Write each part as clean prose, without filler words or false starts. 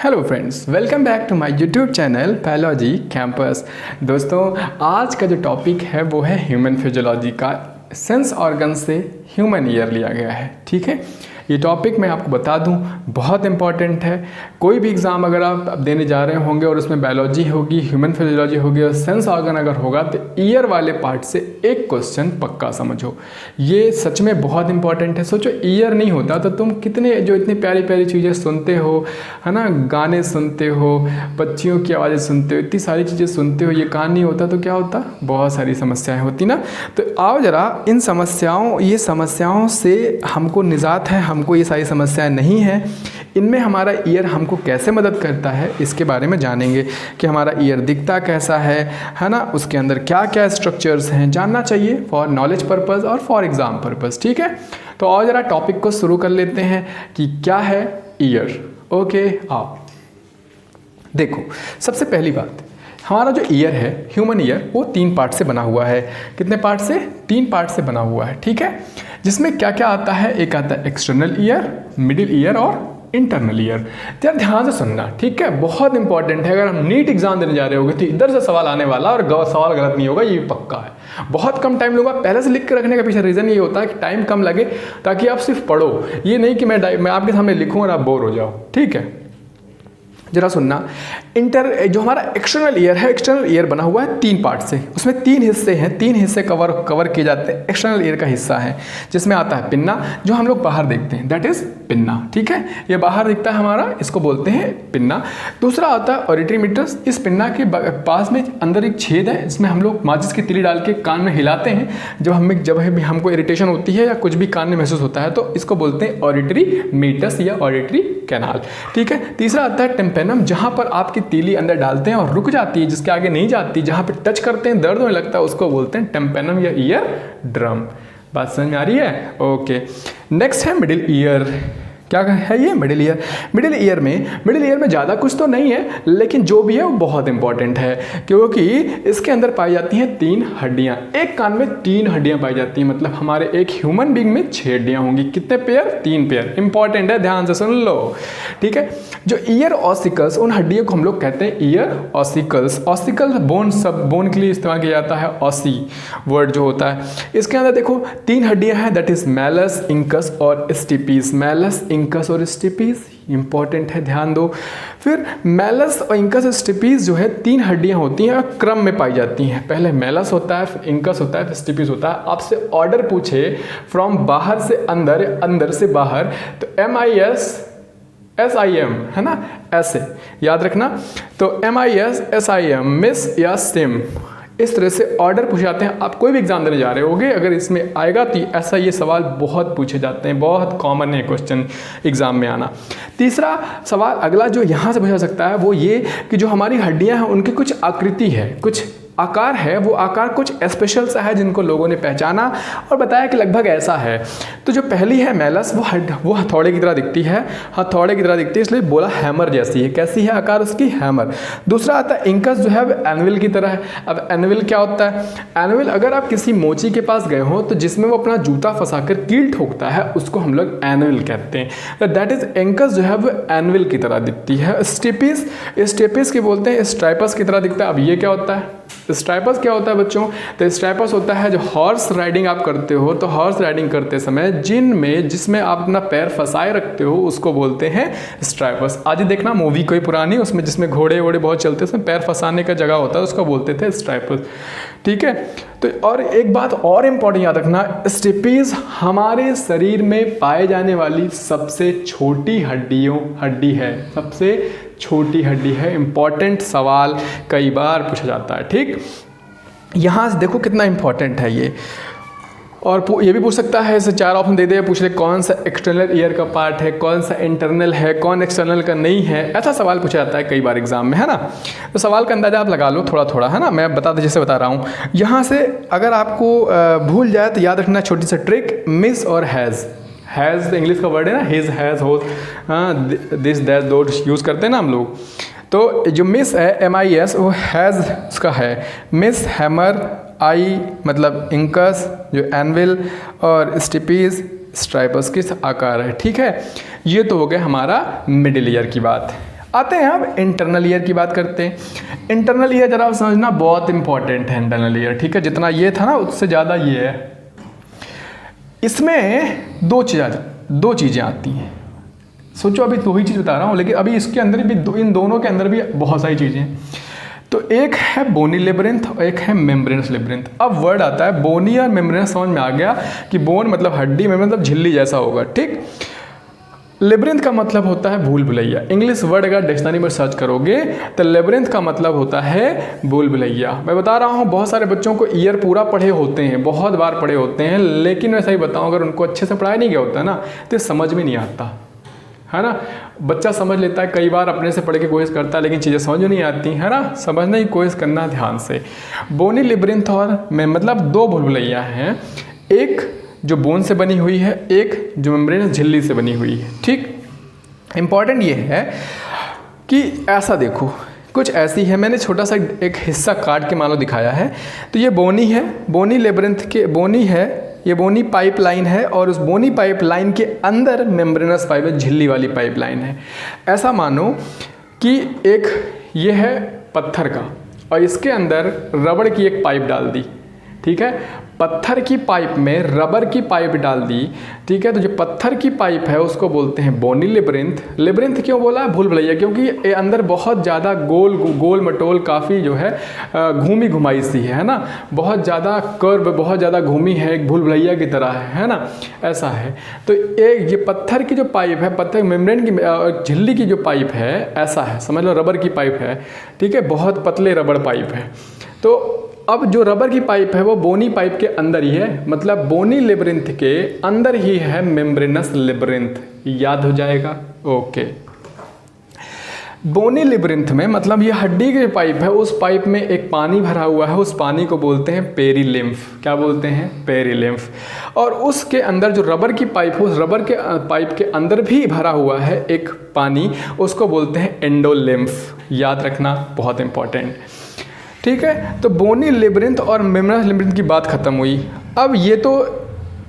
Hello friends, welcome back to my YouTube channel biology campus. दोस्तों, आज का जो टॉपिक है वो है ह्यूमन फिजियोलॉजी का सेंस ऑर्गन से ह्यूमन ईयर लिया गया है। ठीक है, ये टॉपिक मैं आपको बता दूं बहुत इंपॉर्टेंट है। कोई भी एग्ज़ाम अगर आप देने जा रहे होंगे और उसमें बायोलॉजी होगी, ह्यूमन फिजियोलॉजी होगी और सेंस ऑर्गन अगर होगा तो ईयर वाले पार्ट से एक क्वेश्चन पक्का समझो। ये सच में बहुत इंपॉर्टेंट है। सोचो, ईयर नहीं होता तो तुम कितने जो इतनी प्यारी प्यारी चीज़ें सुनते हो, है ना, गाने सुनते हो, पक्षियों की आवाज़ें सुनते हो, इतनी सारी चीज़ें सुनते हो, ये कान नहीं होता तो क्या होता, बहुत सारी समस्याएं होती ना। तो आओ जरा इन समस्याओं से हमको निजात है, हमको ये सारी समस्याएं नहीं है, इनमें हमारा ईयर हमको कैसे मदद करता है इसके बारे में जानेंगे कि हमारा ईयर दिखता कैसा है ना, उसके अंदर क्या क्या स्ट्रक्चर्स हैं, जानना चाहिए फॉर नॉलेज पर्पज़ और फॉर एग्ज़ाम पर्पज़। ठीक है, तो और ज़रा टॉपिक को शुरू कर लेते हैं कि क्या है ईयर। ओके, आओ देखो, सबसे पहली बात, हमारा जो ईयर है, ह्यूमन ईयर, वो 3 पार्ट से बना हुआ है। कितने पार्ट से? 3 पार्ट से बना हुआ है। ठीक है, जिसमें क्या क्या आता है? एक आता है एक्सटर्नल ईयर, मिडिल ईयर और इंटरनल ईयर। यार ध्यान से सुनना, ठीक है, बहुत इंपॉर्टेंट है। अगर हम नीट एग्जाम देने जा रहे होंगे तो इधर से सवाल आने वाला और सवाल गलत नहीं होगा, ये पक्का है। बहुत कम टाइम लूँगा, पहले से लिख के रखने का पीछे रीज़न ये होता है कि टाइम कम लगे ताकि आप सिर्फ पढ़ो, ये नहीं कि मैं आपके सामने लिखूँ और आप बोर हो जाओ। ठीक है, जरा सुनना, जो हमारा एक्सटर्नल ईयर है, एक्सटर्नल ईयर बना हुआ है 3 पार्ट से। उसमें 3 हिस्से हैं, 3 हिस्से कवर किए जाते हैं। एक्सटर्नल ईयर का हिस्सा है जिसमें आता है पिन्ना, जो हम लोग बाहर देखते हैं, दैट इज पिन्ना। ठीक है, ये बाहर दिखता है हमारा, इसको बोलते हैं पिन्ना। दूसरा आता है ऑडिटरी मीटर्स। इस पिन्ना के पास में अंदर एक छेद है, इसमें हम लोग माचिस की तीली डाल के कान में हिलाते हैं जब हमको इरिटेशन होती है या कुछ भी कान में महसूस होता है, तो इसको बोलते हैं ऑडिटरी मीटर्स या ऑडिटरी कैनाल। ठीक है, तीसरा आता है टिम्पेनम, जहाँ पर आपकी तीली अंदर डालते हैं और रुक जाती है, जिसके आगे नहीं जाती, जहाँ पे टच करते हैं दर्द होने लगता है, उसको बोलते हैं टिम्पेनम या ईयर ड्रम। बात समझ में आ रही है? ओके, नेक्स्ट है मिडिल ईयर। क्या है ये? Middle ear. मिडिल ईयर में ज़्यादा कुछ तो नहीं है, लेकिन जो भी है वो बहुत इंपॉर्टेंट है, क्योंकि इसके अंदर पाई जाती हैं 3 हड्डियाँ। एक कान में 3 हड्डियाँ पाई जाती हैं, मतलब हमारे एक ह्यूमन बीइंग में 6 हड्डियाँ होंगी। कितने पेयर? 3 पेयर। इंपॉर्टेंट है, ध्यान से सुन लो। ठीक है, जो ईयर ऑसिकल्स, उन हड्डियों को हम लोग कहते हैं ईयर ऑसिकल्स। ऑसिकल बोन के लिए इस्तेमाल किया जाता है, ऑसी वर्ड जो होता है। इसके अंदर देखो 3 हड्डियाँ हैं, दैट इज मैलस, इंकस और स्टिपीज। मैलस, इंकस और स्टिपीज इंपॉर्टेंट है, ध्यान दो। फिर मैलस और इंकस और स्टिपीज जो है 3 हड्डियां होती हैं और क्रम में पाई जाती हैं। पहले मैलस होता है, फिर इंकस होता है, फिर स्टिपीज होता है। आपसे ऑर्डर पूछे फ्रॉम बाहर से अंदर, अंदर से बाहर, तो MIS SIM, है ना, ऐसे याद रखना। तो MIS SIM, मिस या सिम, इस तरह से ऑर्डर पूछे जाते हैं। आप कोई भी एग्जाम देने जा रहे होगे, अगर इसमें आएगा तो ऐसा ये सवाल बहुत पूछे जाते हैं, बहुत कॉमन है क्वेश्चन एग्जाम में आना। तीसरा सवाल अगला जो यहाँ से पूछा सकता है वो ये कि जो हमारी हड्डियाँ हैं उनकी कुछ आकृति है, कुछ आकार है, वो आकार कुछ स्पेशल सा है जिनको लोगों ने पहचाना और बताया कि लगभग ऐसा है। तो जो पहली है मैलस, वो हथौड़े की तरह दिखती है, हथौड़े की तरह दिखती है, इसलिए बोला हैमर जैसी है। कैसी है आकार उसकी? हैमर। दूसरा आता है इंकस, जो है एनविल की तरह है। अब एनविल क्या होता है? एनविल, अगर आप किसी मोची के पास गए हो तो जिसमें वो अपना जूता फंसाकर कील ठोकता है, उसको हम लोग एनविल कहते हैं, दैट इज इंकस, जो है वो एनविल की तरह दिखती है। स्टेपिस के बोलते हैं स्ट्राइपस की तरह दिखता है। अब ये क्या होता है? स्ट्राइपस क्या होता है बच्चों? तो स्ट्राइपस होता है जो हॉर्स राइडिंग आप करते हो, तो हॉर्स राइडिंग करते समय जिसमें आप अपना पैर फंसाए रखते हो, उसको बोलते हैं स्ट्राइपस। आज ही देखना मूवी कोई पुरानी, उसमें जिसमें घोड़े वोड़े बहुत चलते हैं, उसमें पैर फंसाने का जगह होता है, उसको बोलते थे स्ट्राइपस। ठीक है, तो और एक बात और इम्पॉर्टेंट याद रखना, स्टिपीज हमारे शरीर में पाए जाने वाली सबसे छोटी हड्डी है, सबसे छोटी हड्डी है। इंपॉर्टेंट सवाल कई बार पूछा जाता है। ठीक, यहाँ से देखो कितना इंपॉर्टेंट है ये। और ये भी पूछ सकता है, इसे 4 ऑप्शन दे दे, पूछ ले कौन सा एक्सटर्नल ईयर का पार्ट है, कौन सा इंटरनल है, कौन एक्सटर्नल का नहीं है। ऐसा सवाल पूछा जाता है कई बार एग्जाम में, है ना। तो सवाल का अंदाजा आप लगा लो थोड़ा थोड़ा, है ना। मैं जैसे बता रहा हूँ, यहाँ से अगर आपको भूल जाए तो याद रखना छोटी सी ट्रिक, मिस और हैज़ इंग्लिश का वर्ड है ना, his, has, whose, this, that, दोट यूज़ करते हैं ना हम लोग। तो जो मिस है MIS, वो हैज़ उसका है, मिस, हैमर, आई मतलब इंकस, जो एनविल, और स्टिपीज स्ट्राइपस किस आकार है। ठीक है, ये तो हो गया हमारा मिडिल ईयर की बात। आते हैं अब इंटरनल ईयर की बात करते हैं। इंटरनल ईयर जरा समझना बहुत इंपॉर्टेंट है इंटरनल ईयर, ठीक है। जितना ये था ना उससे ज़्यादा ये है। इसमें दो चीज़ें आती हैं। सोचो अभी दो ही चीज़ बता रहा हूँ, लेकिन अभी इसके अंदर भी इन दोनों के अंदर भी बहुत सारी चीज़ें हैं। तो एक है बोनी लेब्रिंथ और एक है मेम्ब्रेनस लेब्रिंथ। अब वर्ड आता है बोनी और मेम्ब्रेनस, समझ में आ गया कि बोन मतलब हड्डी, में मतलब झिल्ली जैसा होगा, ठीक। लेब्रिंथ का मतलब होता है भूल भुलैया। इंग्लिश वर्ड अगर डिक्शनरी में सर्च करोगे तो लेब्रिंथ का मतलब होता है भूल भुलैया। मैं बता रहा हूँ बहुत सारे बच्चों को ईयर पूरा पढ़े होते हैं, बहुत बार पढ़े होते हैं, लेकिन मैं सही बताऊँ अगर उनको अच्छे से पढ़ाया नहीं गया होता ना तो समझ में नहीं आता, है ना। बच्चा समझ लेता है, कई बार अपने से पढ़ के कोशिश करता है लेकिन चीज़ें समझ में नहीं आती, है ना। समझने की कोशिश करना ध्यान से। बोनी लेब्रिंथ और में मतलब दो भूल भुलैया हैं, एक जो बोन से बनी हुई है, एक जो मेम्ब्रेनस झिल्ली से बनी हुई है, ठीक। इंपॉर्टेंट ये है कि ऐसा देखो कुछ ऐसी है, मैंने छोटा सा एक हिस्सा काट के मानो दिखाया है। तो ये बोनी है, बोनी लेब्रिंथ के बोनी है, ये बोनी पाइपलाइन है और उस बोनी पाइपलाइन के अंदर मेम्ब्रेनस पाइप है, झिल्ली वाली पाइपलाइन है। ऐसा मानो कि एक ये है पत्थर का और इसके अंदर रबड़ की एक पाइप डाल दी, ठीक है। पत्थर की पाइप में रबर की पाइप डाल दी, ठीक है। तो जो पत्थर की पाइप है उसको बोलते हैं बोनी लेब्रिंथ। लेब्रिंथ क्यों बोला? भूल भुलैया, क्योंकि ये अंदर बहुत ज़्यादा गोल मटोल काफ़ी जो है घूमी घुमाई सी है ना, बहुत ज़्यादा कर्व, बहुत ज़्यादा घूमी है, एक भूल भुलैया की तरह है ना, ऐसा है। तो एक ये पत्थर की जो पाइप है, पत्थर मेम्ब्रेन की झिल्ली की जो पाइप है, ऐसा है, समझ लो रबर की पाइप है, ठीक है, बहुत पतले रबर पाइप है। तो अब जो रबर की पाइप है वो बोनी पाइप के अंदर ही है, मतलब बोनी लेब्रिंथ के अंदर ही है मेम्ब्रेनस लेब्रिंथ, याद हो जाएगा। ओके, बोनी लेब्रिंथ में मतलब ये हड्डी की पाइप है, उस पाइप में एक पानी भरा हुआ है, उस पानी को बोलते हैं पेरीलिम्फ। क्या बोलते हैं? पेरीलिम्फ। और उसके अंदर जो रबर की पाइप है, उस रबर के पाइप के अंदर भी भरा हुआ है एक पानी, उसको बोलते हैं एंडोलिम्फ। याद रखना, बहुत इंपॉर्टेंट, ठीक है। तो बोनी लेब्रिंथ और मेम्ब्रेनस लेब्रिंथ की बात खत्म हुई। अब ये तो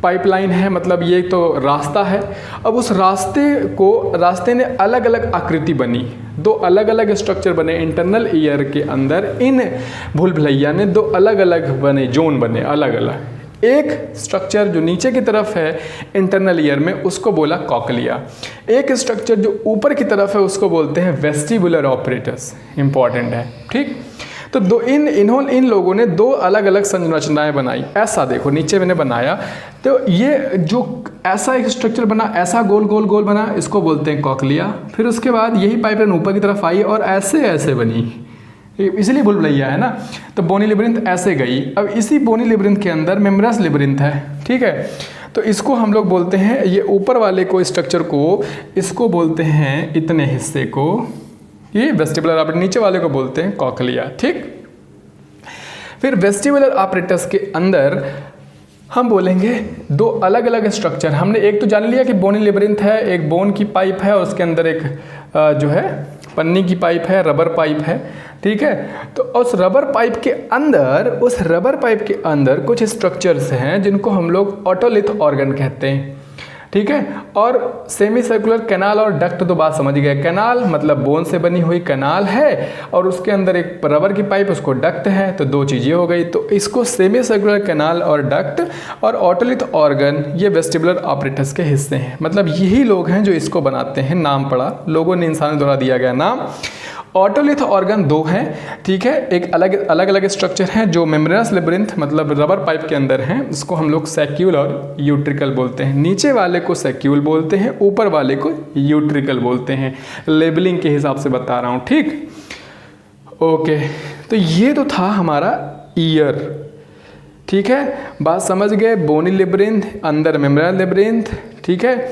पाइपलाइन है, मतलब ये तो रास्ता है। अब उस रास्ते ने अलग अलग आकृति बनी, दो अलग अलग स्ट्रक्चर बने इंटरनल ईयर के अंदर। इन भूल भुलैया ने दो अलग अलग बने, जोन बने अलग अलग। एक स्ट्रक्चर जो नीचे की तरफ है इंटरनल ईयर में उसको बोला कॉकलिया, एक स्ट्रक्चर जो ऊपर की तरफ है उसको बोलते हैं वेस्टिबुलर ऑपरेटस। इंपॉर्टेंट है, ठीक। तो इन लोगों ने दो अलग अलग संरचनाएं बनाई। ऐसा देखो नीचे मैंने बनाया, तो ये जो ऐसा एक स्ट्रक्चर बना, ऐसा गोल गोल गोल बना, इसको बोलते हैं कॉकलिया। फिर उसके बाद यही पाइपलाइन ऊपर की तरफ आई और ऐसे बनी, इसलिए भूल भुलैया है ना। तो बोनी लेब्रिंथ ऐसे गई। अब इसी बोनी लेब्रिंथ के अंदर मेम्ब्रेनस लेब्रिंथ है, ठीक है। तो इसको हम लोग बोलते हैं, ये ऊपर वाले को स्ट्रक्चर को, इसको बोलते हैं, इतने हिस्से को ये वेस्टिबुलर ऑपरेटस, नीचे वाले को बोलते हैं कॉकलिया, ठीक। फिर वेस्टिबुलर ऑपरेटस के अंदर हम बोलेंगे दो अलग अलग स्ट्रक्चर। हमने एक तो जान लिया कि बोनी लेब्रिंथ है, एक बोन की पाइप है और उसके अंदर एक जो है पन्नी की पाइप है, रबर पाइप है, ठीक है। तो उस रबर पाइप के अंदर कुछ स्ट्रक्चर्स हैं जिनको हम लोग ऑटोलिथ ऑर्गन कहते हैं, ठीक है। और सेमी सर्कुलर कैनाल और डक्ट, तो बात समझ गए। कैनाल मतलब बोन से बनी हुई कैनाल है और उसके अंदर एक रबर की पाइप, उसको डक्ट है। तो दो चीज़ें हो गई। तो इसको सेमी सर्कुलर कैनाल और डक्ट और ऑटोलिथ ऑर्गन, ये वेस्टिबुलर ऑपरेटस के हिस्से हैं। मतलब यही लोग हैं जो इसको बनाते हैं। नाम पड़ा, लोगों ने इंसानों द्वारा दिया गया नाम। ऑटोलिथ ऑर्गन दो हैं, ठीक है। एक अलग अलग स्ट्रक्चर हैं जो मेम्ब्रेनस लेब्रिंथ मतलब रबर पाइप के अंदर हैं, इसको हम लोग सैक्यूल और यूट्रिकल बोलते हैं। नीचे वाले को सैक्यूल बोलते हैं, ऊपर वाले को यूट्रिकल बोलते हैं। लेबलिंग के हिसाब से बता रहा हूँ, ठीक। ओके, तो ये तो था हमारा ईयर, ठीक है। बात समझ गए। बोनी लेब्रिंथ, अंदर मेम्ब्रेनस लेब्रिंथ, ठीक है।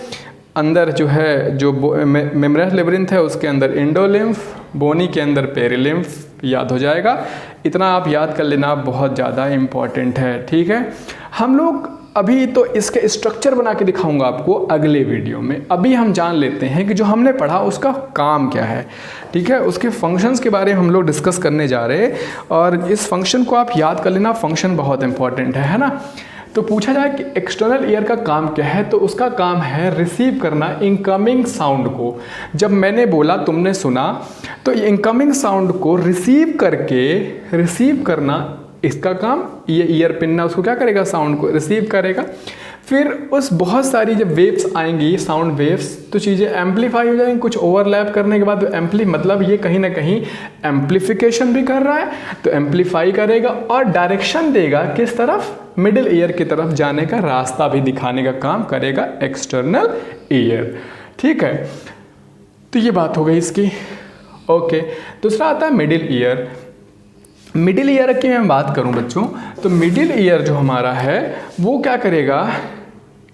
अंदर जो है जो मेम्ब्रेनस लेब्रिंथ है उसके अंदर एंडोलिम्फ, बोनी के अंदर पेरीलिम्फ, याद हो जाएगा। इतना आप याद कर लेना, बहुत ज़्यादा इम्पॉर्टेंट है, ठीक है। हम लोग अभी तो इसके स्ट्रक्चर बना के दिखाऊंगा आपको अगले वीडियो में। अभी हम जान लेते हैं कि जो हमने पढ़ा उसका काम क्या है, ठीक है। उसके फंक्शंस के बारे में हम लोग डिस्कस करने जा रहे हैं और इस फंक्शन को आप याद कर लेना। फंक्शन बहुत इंपॉर्टेंट है ना। तो पूछा जाए कि एक्सटर्नल ईयर का काम क्या है, तो उसका काम है रिसीव करना इनकमिंग साउंड को। जब मैंने बोला तुमने सुना, तो इनकमिंग साउंड को रिसीव करना इसका काम, ये ईयर पिन उसको क्या करेगा, साउंड को रिसीव करेगा। फिर उस बहुत सारी जब वेव्स आएंगी, साउंड वेव्स, तो चीज़ें एम्पलीफाई हो जाएंगी। कुछ ओवरलैप करने के बाद मतलब ये कहीं ना कहीं एम्पलीफिकेशन भी कर रहा है, तो एम्पलीफाई करेगा और डायरेक्शन देगा किस तरफ, मिडिल ईयर की तरफ जाने का रास्ता भी दिखाने का काम करेगा एक्सटर्नल ईयर। ठीक है, तो ये बात हो गई इसकी। ओके, दूसरा आता है मिडिल ईयर। मिडिल ईयर की मैं बात करूं बच्चों, तो मिडिल ईयर जो हमारा है वो क्या करेगा,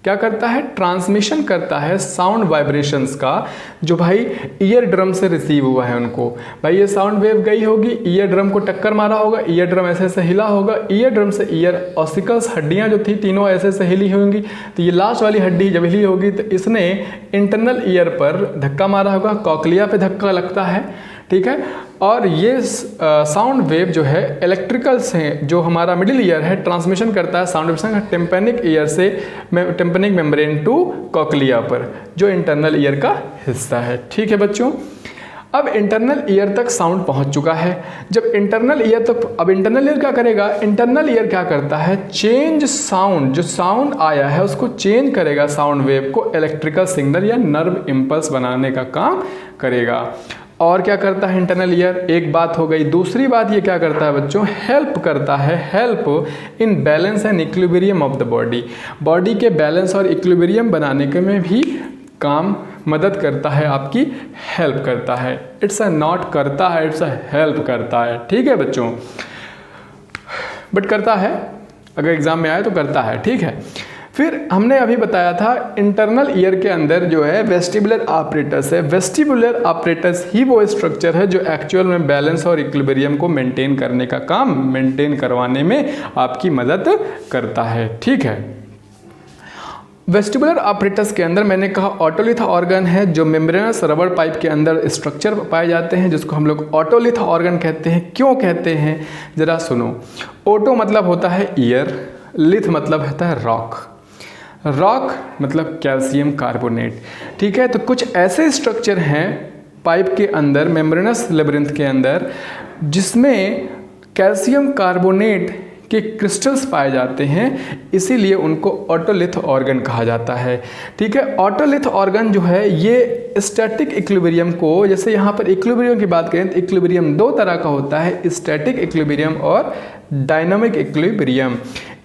क्या करता है, ट्रांसमिशन करता है साउंड वाइब्रेशंस का, जो भाई ईयर ड्रम से रिसीव हुआ है उनको। भाई ये साउंड वेव गई होगी, ईयर ड्रम को टक्कर मारा होगा, ईयर ड्रम ऐसे ऐसे हिला होगा, ईयर ड्रम से ईयर ऑसिकल्स हड्डियां जो थी तीनों ऐसे ऐसे हिली होंगी, तो ये लास्ट वाली हड्डी जब हिली होगी तो इसने इंटरनल ईयर पर धक्का मारा होगा, कॉकलिया पे धक्का लगता है। ठीक है, और ये साउंड वेव जो है इलेक्ट्रिकल से, जो हमारा मिडिल ईयर है, ट्रांसमिशन करता है साउंड वेव टेम्पेनिक ईयर से टेम्पेनिक मेम्ब्रेन टू कॉकलिया पर, जो इंटरनल ईयर का हिस्सा है। ठीक है बच्चों, अब इंटरनल ईयर तक साउंड पहुंच चुका है। जब इंटरनल ईयर तक, अब इंटरनल ईयर क्या करेगा, इंटरनल ईयर क्या करता है, चेंज साउंड, जो साउंड आया है उसको चेंज करेगा, साउंड वेव को इलेक्ट्रिकल सिग्नल या नर्व इम्पल्स बनाने का काम करेगा। और क्या करता है इंटरनल ईयर, एक बात हो गई। दूसरी बात ये क्या करता है बच्चों, हेल्प करता है, help in balance and equilibrium of the body, body के बैलेंस और इक्विलिब्रियम बनाने के में भी काम मदद करता है, आपकी हेल्प करता है। इट्स अ नॉट करता है, इट्स अ हेल्प करता है। ठीक है बच्चों, बट करता है, अगर एग्जाम में आए तो करता है। ठीक है, फिर हमने अभी बताया था इंटरनल ईयर के अंदर जो है वेस्टिबुलर ऑपरेटस है। वेस्टिबुलर ऑपरेटस ही वो स्ट्रक्चर है जो एक्चुअल में बैलेंस और इक्विलिब्रियम को मेंटेन करने का काम, मेंटेन करवाने में आपकी मदद करता है। ठीक है, वेस्टिबुलर ऑपरेटस के अंदर मैंने कहा ऑटोलिथ ऑर्गन है, जो मेम्ब्रेनस रबर पाइप के अंदर स्ट्रक्चर पाए जाते हैं, जिसको हम लोग ऑटोलिथ ऑर्गन कहते हैं। क्यों कहते हैं जरा सुनो। ओटो मतलब होता है ईयर, लिथ मतलब होता है रॉक, रॉक मतलब कैल्शियम कार्बोनेट। ठीक है, तो कुछ ऐसे स्ट्रक्चर हैं पाइप के अंदर, मेम्ब्रेनस लेबिरिंथ के अंदर, जिसमें कैल्शियम कार्बोनेट के क्रिस्टल्स पाए जाते हैं, इसीलिए उनको ऑटोलिथ ऑर्गन कहा जाता है। ठीक है, ऑटोलिथ ऑर्गन जो है ये स्टैटिक इक्विलिब्रियम को, जैसे यहाँ पर इक्विलिब्रियम की बात करें तो इक्विलिब्रियम दो तरह का होता है, स्टैटिक इक्विलिब्रियम और डायनामिक इक्विलिब्रियम।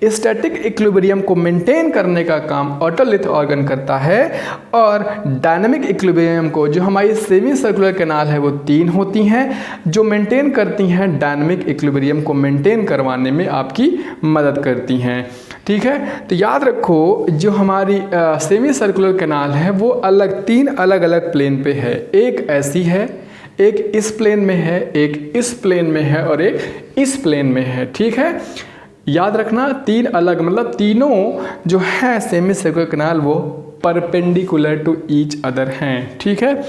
स्टैटिक इक्विलिब्रियम को मेंटेन करने का काम ऑटोलिथ ऑर्गन करता है, और डायनामिक इक्विलिब्रियम को, जो हमारी सेमी सर्कुलर कैनाल है वो 3 होती हैं, जो मेंटेन करती हैं डायनामिक इक्विलिब्रियम को मेंटेन करवाने में आपकी मदद करती हैं। ठीक है, तो याद रखो जो हमारी सेमी सर्कुलर कैनाल है वो अलग 3 अलग अलग प्लेन पे है। एक ऐसी है, एक इस प्लेन में है, एक इस प्लेन में है और एक इस प्लेन में है। ठीक है, याद रखना 3 अलग, मतलब तीनों जो है सेमी सर्कुलर कैनाल वो परपेंडिकुलर टू ईच अदर हैं। ठीक है,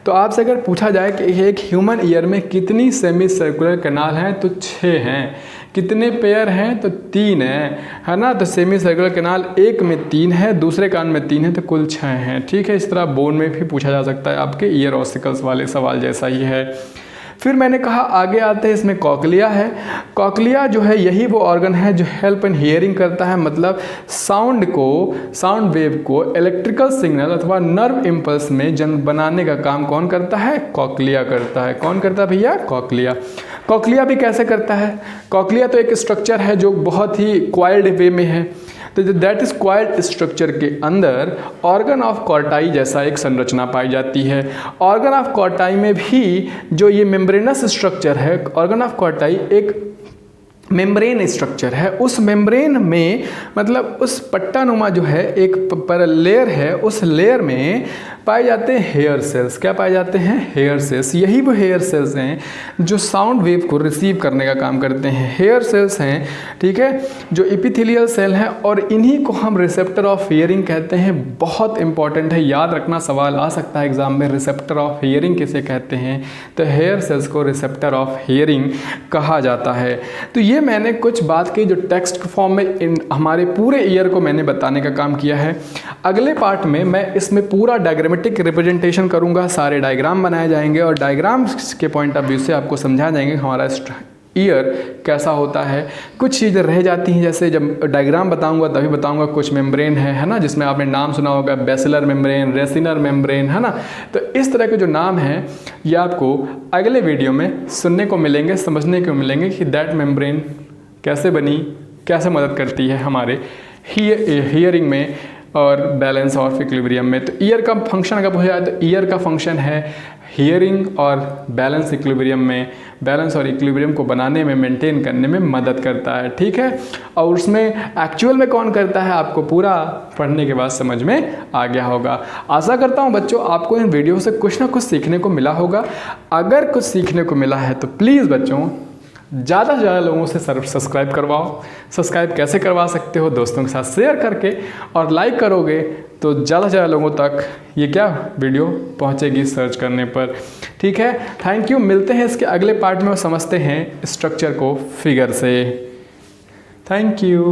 तो आपसे अगर पूछा जाए कि एक ह्यूमन ईयर में कितनी सेमी सर्कुलर कैनाल हैं, तो 6 हैं। कितने पेयर हैं, तो 3 हैं, है ना। तो सेमी सर्कुलर कैनाल एक में 3 है, दूसरे कान में 3 है, तो कुल 6 हैं। ठीक है, इस तरह बोन में भी पूछा जा सकता है, आपके ईयर ऑसिकल्स वाले सवाल जैसा ही है। फिर मैंने कहा आगे आते हैं, इसमें कॉकलिया है। कॉकलिया जो है यही वो ऑर्गन है जो हेल्प इन हियरिंग करता है, मतलब साउंड को, साउंड वेव को इलेक्ट्रिकल सिग्नल अथवा नर्व इम्पल्स में बनाने का काम कौन करता है, कॉकलिया करता है। कौन करता है भैया, कॉकलिया। कॉकलिया भी कैसे करता है, कॉकलिया तो एक स्ट्रक्चर है जो बहुत ही क्वाइल्ड वे में है, तो दैट इज क्वाइल्ड स्ट्रक्चर के अंदर ऑर्गन ऑफ कॉर्टाई जैसा एक संरचना पाई जाती है। ऑर्गन ऑफ कॉर्टाई में भी जो ये मेम्ब्रेनस स्ट्रक्चर है, ऑर्गन ऑफ कॉर्टाई एक मेम्ब्रेन स्ट्रक्चर है। उस मेम्ब्रेन में, मतलब उस पट्टानुमा जो है एक पर लेयर है, उस लेयर में पाए जाते हैं हेयर सेल्स। क्या पाए जाते हैं, हेयर सेल्स। यही वो हेयर सेल्स हैं जो साउंड वेव को रिसीव करने का काम करते हैं। हेयर सेल्स हैं, ठीक है, जो एपिथेलियल सेल हैं, और इन्हीं को हम रिसेप्टर ऑफ हियरिंग कहते हैं। बहुत इंपॉर्टेंट है, याद रखना, सवाल आ सकता है एग्जाम में, रिसेप्टर ऑफ हियरिंग किसे कहते हैं, तो हेयर सेल्स को रिसेप्टर ऑफ हियरिंग कहा जाता है। तो ये ये मैंने कुछ बात की जो टेक्स्ट फॉर्म में इन हमारे पूरे ईयर को मैंने बताने का काम किया है। अगले पार्ट में मैं इसमें पूरा डायग्रामेटिक रिप्रेजेंटेशन करूँगा, सारे डायग्राम बनाए जाएंगे और डायग्राम्स के पॉइंट ऑफ व्यू से आपको समझा जाएंगे हमारा ईयर कैसा होता है। कुछ चीज़ें रह जाती हैं, जैसे जब डायग्राम बताऊंगा तभी बताऊंगा। कुछ मेम्ब्रेन है ना, जिसमें आपने नाम सुना होगा, बेसिलर मेम्ब्रेन, रेसिनर मेम्ब्रेन, है ना। तो इस तरह के जो नाम हैं ये आपको अगले वीडियो में सुनने को मिलेंगे, समझने को मिलेंगे कि दैट मेम्ब्रेन कैसे बनी, कैसे मदद करती है हमारे हियरिंग में और बैलेंस और इक्विलिब्रियम में। तो ईयर का फंक्शन अगर हो जाए तो ईयर का फंक्शन है हियरिंग और बैलेंस इक्विलिब्रियम में, बैलेंस और इक्विलिब्रियम को बनाने में, मेंटेन करने में मदद करता है, ठीक है। और उसमें एक्चुअल में कौन करता है आपको पूरा पढ़ने के बाद समझ में आ गया होगा। आशा करता हूँ बच्चों आपको इन वीडियो से कुछ ना कुछ सीखने को मिला होगा। अगर कुछ सीखने को मिला है तो प्लीज़ बच्चों ज़्यादा से ज़्यादा लोगों से सब्सक्राइब करवाओ। सब्सक्राइब कैसे करवा सकते हो? दोस्तों के साथ शेयर करके, और लाइक करोगे तो ज़्यादा से ज़्यादा लोगों तक ये क्या वीडियो पहुंचेगी सर्च करने पर, ठीक है। थैंक यू, मिलते हैं इसके अगले पार्ट में और समझते हैं स्ट्रक्चर को फिगर से। Thank you.